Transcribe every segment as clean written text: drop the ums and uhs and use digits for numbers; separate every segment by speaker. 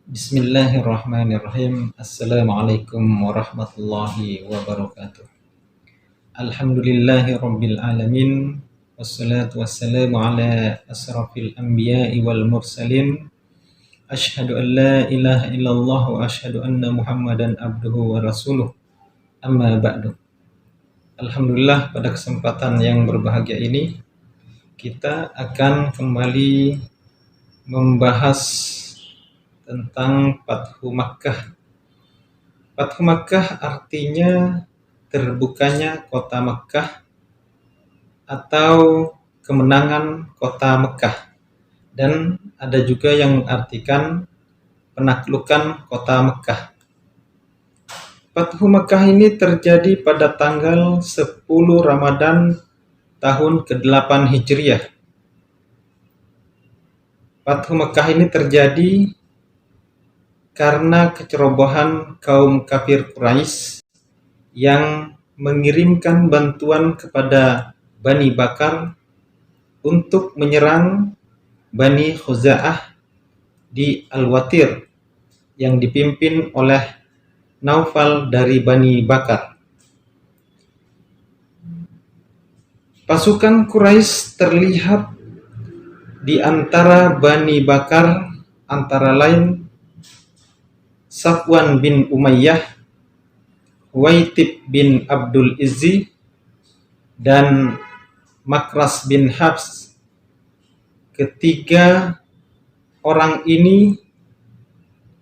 Speaker 1: Bismillahirrahmanirrahim. Assalamualaikum warahmatullahi wabarakatuh. Alhamdulillahi rabbil alamin. Wassalatu wassalamu ala asrafil anbiya'i wal mursalin. Ashhadu an la ilaha illallah wa ashhadu anna Muhammadan abduhu wa rasuluh. Amma ba'du. Alhamdulillah, pada kesempatan yang berbahagia ini kita akan kembali membahas tentang Fathu Makkah. Fathu Makkah artinya terbukanya kota Makkah atau kemenangan kota Makkah, dan ada juga yang mengartikan penaklukan kota Makkah. Fathu Makkah ini terjadi pada tanggal 10 Ramadan tahun ke-8 Hijriah. Fathu Makkah ini terjadi karena kecerobohan kaum kafir Quraisy yang mengirimkan bantuan kepada Bani Bakar untuk menyerang Bani Khuza'ah di Al-Watir yang dipimpin oleh Naufal dari Bani Bakar. Pasukan Quraisy terlihat di antara Bani Bakar antara lain Safwan bin Umayyah, Huwaitib bin Abdul Izzi, dan Makras bin Habs. Ketiga orang ini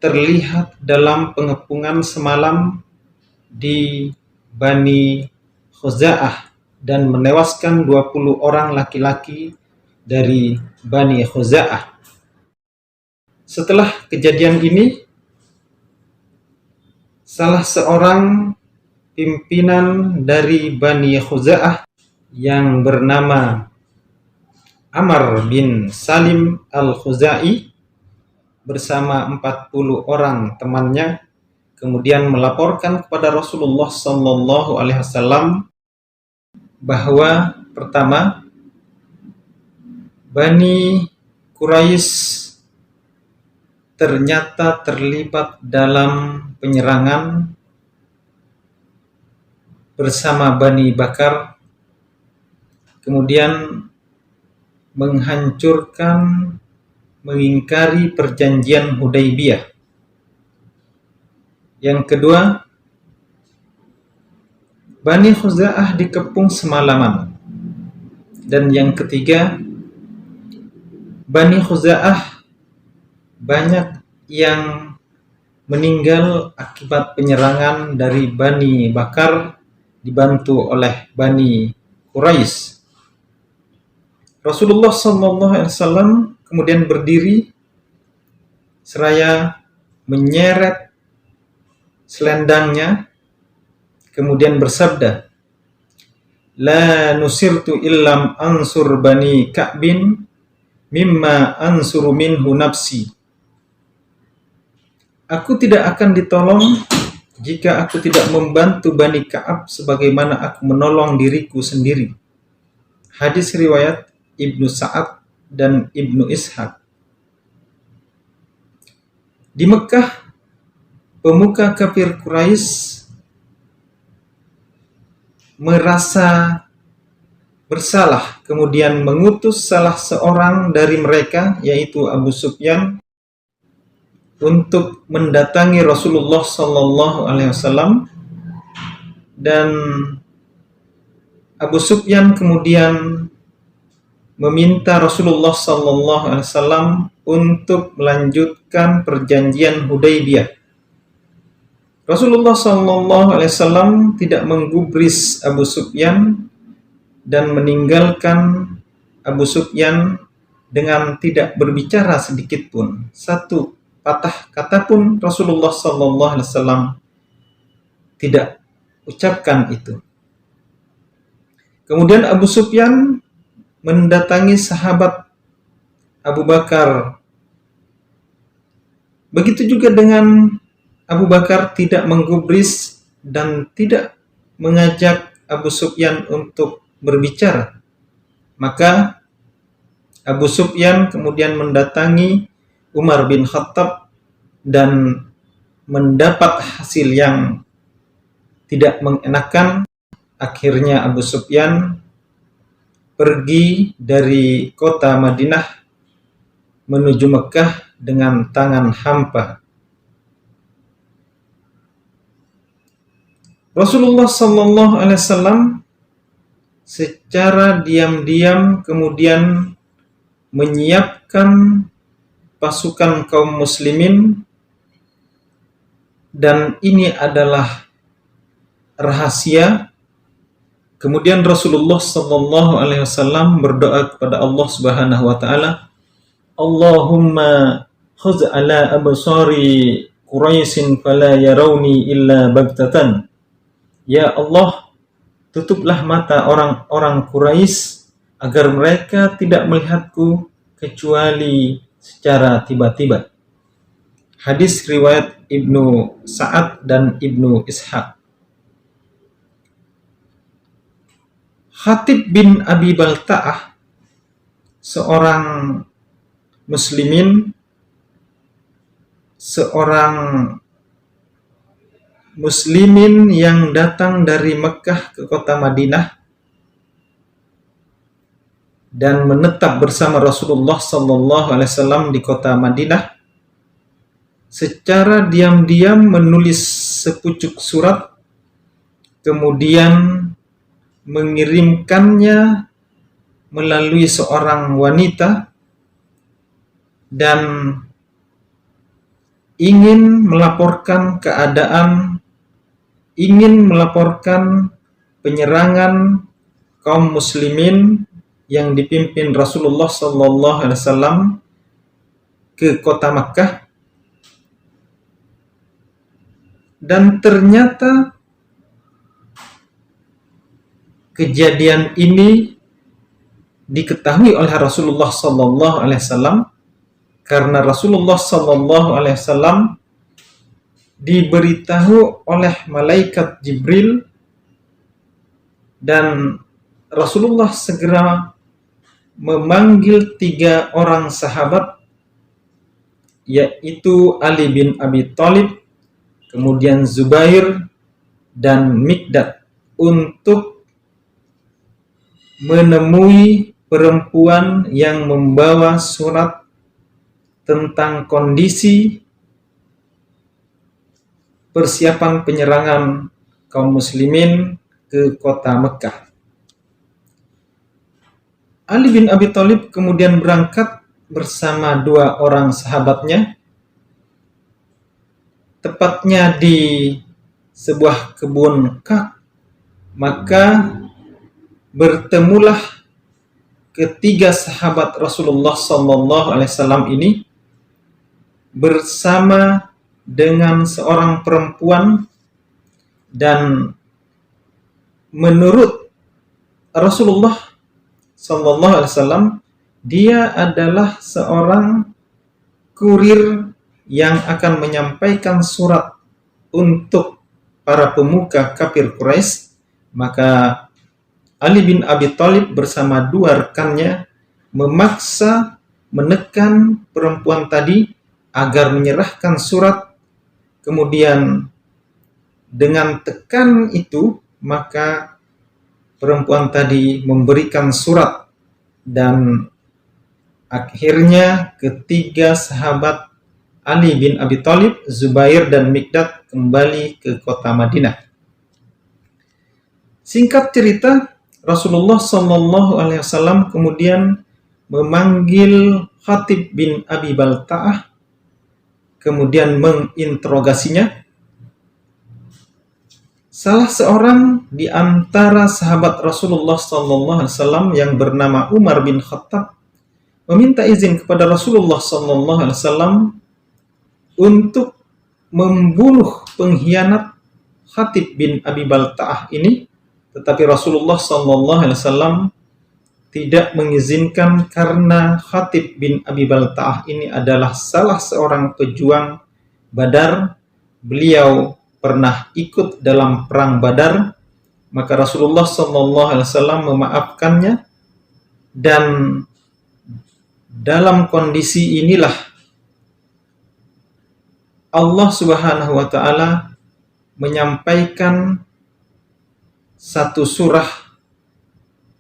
Speaker 1: terlihat dalam pengepungan semalam di Bani Khuza'ah dan menewaskan 20 orang laki-laki dari Bani Khuza'ah. Setelah kejadian ini, salah seorang pimpinan dari Bani Khuza'ah yang bernama Amr bin Salim al-Khuzai bersama 40 orang temannya kemudian melaporkan kepada Rasulullah SAW bahwa pertama, Bani Quraisy ternyata terlibat dalam penyerangan bersama Bani Bakar, kemudian mengingkari perjanjian Hudaybiyah. Yang kedua, Bani Khuza'ah dikepung semalaman. Dan yang ketiga, Bani Khuza'ah banyak yang meninggal akibat penyerangan dari Bani Bakar dibantu oleh Bani Quraisy. Rasulullah SAW kemudian berdiri seraya menyeret selendangnya kemudian bersabda, "La nusirtu illam ansur Bani Ka'bin mimma ansuru minhu nafsi." Aku tidak akan ditolong jika aku tidak membantu Bani Ka'ab sebagaimana aku menolong diriku sendiri. Hadis riwayat Ibnu Sa'ad dan Ibnu Ishaq. Di Mekah, pemuka kafir Quraisy merasa bersalah, kemudian mengutus salah seorang dari mereka, yaitu Abu Sufyan, untuk mendatangi Rasulullah SAW, dan Abu Sufyan kemudian meminta Rasulullah SAW untuk melanjutkan perjanjian Hudaybiyah. Rasulullah SAW tidak menggubris Abu Sufyan dan meninggalkan Abu Sufyan dengan tidak berbicara sedikit pun. Satu patah kata pun Rasulullah SAW tidak ucapkan itu. Kemudian Abu Sufyan mendatangi sahabat Abu Bakar. Begitu juga dengan Abu Bakar tidak menggubris dan tidak mengajak Abu Sufyan untuk berbicara. Maka Abu Sufyan kemudian mendatangi Umar bin Khattab dan mendapat hasil yang tidak mengenakan. Akhirnya Abu Sufyan pergi dari kota Madinah menuju Mekah dengan tangan hampa. Rasulullah Sallallahu Alaihi Wasallam secara diam-diam kemudian menyiapkan pasukan kaum muslimin, dan ini adalah rahasia. Kemudian Rasulullah Sallallahu Alaihi Wasallam berdoa kepada Allah Subhanahu Wa Taala, Allahumma khuz ala absari Quraisyin fala yarawni illa baghtatan. Ya Allah, tutuplah mata orang-orang Quraisy agar mereka tidak melihatku kecuali secara tiba-tiba. Hadis riwayat Ibnu Sa'ad dan Ibnu Ishaq. Khatib bin Abi Balta'ah, seorang muslimin, yang datang dari Mekah ke kota Madinah dan menetap bersama Rasulullah Sallallahu Alaihi Wasallam di kota Madinah, secara diam-diam menulis sepucuk surat, kemudian mengirimkannya melalui seorang wanita dan ingin melaporkan penyerangan kaum muslimin yang dipimpin Rasulullah Sallallahu Alaihi Wasallam ke kota Makkah. Dan ternyata kejadian ini diketahui oleh Rasulullah Sallallahu Alaihi Wasallam karena Rasulullah Sallallahu Alaihi Wasallam diberitahu oleh malaikat Jibril, dan Rasulullah segera memanggil 3 orang sahabat, yaitu Ali bin Abi Thalib, kemudian Zubair dan Mikdad, untuk menemui perempuan yang membawa surat tentang kondisi persiapan penyerangan kaum muslimin ke kota Mekah. Ali bin Abi Thalib kemudian berangkat bersama 2 orang sahabatnya, tepatnya di sebuah kebun kak. Maka bertemulah ketiga sahabat Rasulullah Sallallahu Alaihi Wasallam ini bersama dengan seorang perempuan, dan menurut Rasulullah Sallallahu Alaihi Wasallam dia adalah seorang kurir yang akan menyampaikan surat untuk para pemuka kafir Quraisy. Maka Ali bin Abi Thalib bersama 2 rekannya memaksa menekan perempuan tadi agar menyerahkan surat. Kemudian dengan tekan itu, maka perempuan tadi memberikan surat, dan akhirnya ketiga sahabat Ali bin Abi Thalib, Zubair dan Mikdad kembali ke kota Madinah. Singkat cerita, Rasulullah Sallallahu Alaihi Wasallam kemudian memanggil Khatib bin Abi Balta'ah, kemudian menginterogasinya. Salah seorang di antara sahabat Rasulullah Sallallahu Alaihi Wasallam yang bernama Umar bin Khattab meminta izin kepada Rasulullah Sallallahu Alaihi Wasallam untuk membunuh pengkhianat Khatib bin Abi Balta'ah ini, tetapi Rasulullah Sallallahu Alaihi Wasallam tidak mengizinkan karena Khatib bin Abi Balta'ah ini adalah salah seorang pejuang Badar. Beliau pernah ikut dalam perang Badar, maka Rasulullah Sallallahu Alaihi Wasallam memaafkannya, dan dalam kondisi inilah Allah Subhanahu wa taala menyampaikan satu surah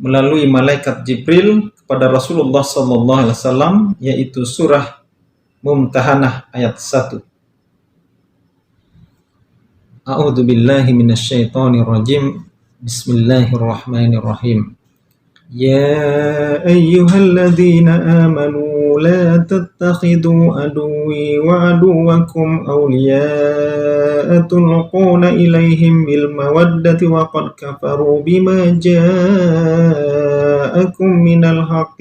Speaker 1: melalui malaikat Jibril kepada Rasulullah sallallahu alaihi wasallam, yaitu surah Mumtahanah ayat 1. A'udzu billahi minasyaitonir rajim. Bismillahirrahmanirrahim. يا أيها الذين آمنوا لا تتخذوا عدوي وعدوكم أولياء تلقون إليهم بالمودة وقد كفروا بما جاءكم من الحق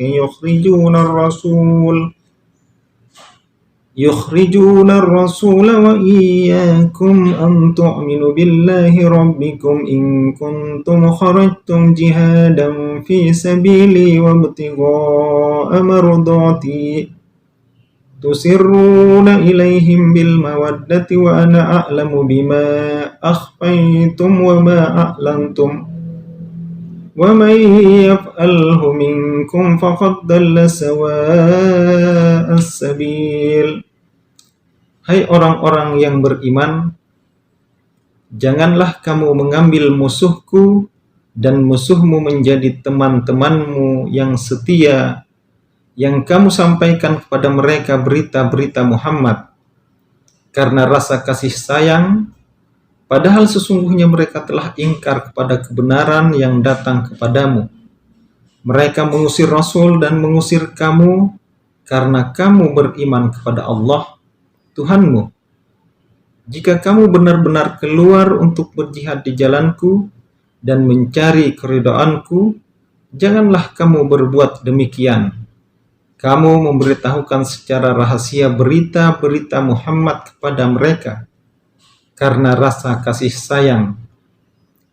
Speaker 1: يخرجون الرسول وإياكم أن تؤمنوا بالله ربكم إن كنتم خرجتم جهادا في سبيلي وابتغاء مرضاتي تسرون إليهم بالمودة وأنا أعلم بما أخفيتم وما أعلنتم ومن يفعله منكم فقد ضل سواء السبيل. Hai orang-orang yang beriman, janganlah kamu mengambil musuhku dan musuhmu menjadi teman-temanmu yang setia, yang kamu sampaikan kepada mereka berita-berita Muhammad karena rasa kasih sayang, padahal sesungguhnya mereka telah ingkar kepada kebenaran yang datang kepadamu. Mereka mengusir Rasul dan mengusir kamu karena kamu beriman kepada Allah, Tuhanmu. Jika kamu benar-benar keluar untuk berjihad di jalanku dan mencari keridhaanku, janganlah kamu berbuat demikian. Kamu memberitahukan secara rahasia berita-berita Muhammad kepada mereka karena rasa kasih sayang.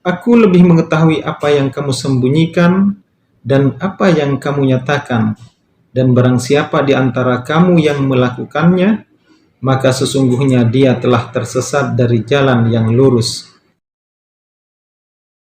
Speaker 1: Aku lebih mengetahui apa yang kamu sembunyikan dan apa yang kamu nyatakan, dan barang siapa di antara kamu yang melakukannya, maka sesungguhnya dia telah tersesat dari jalan yang lurus.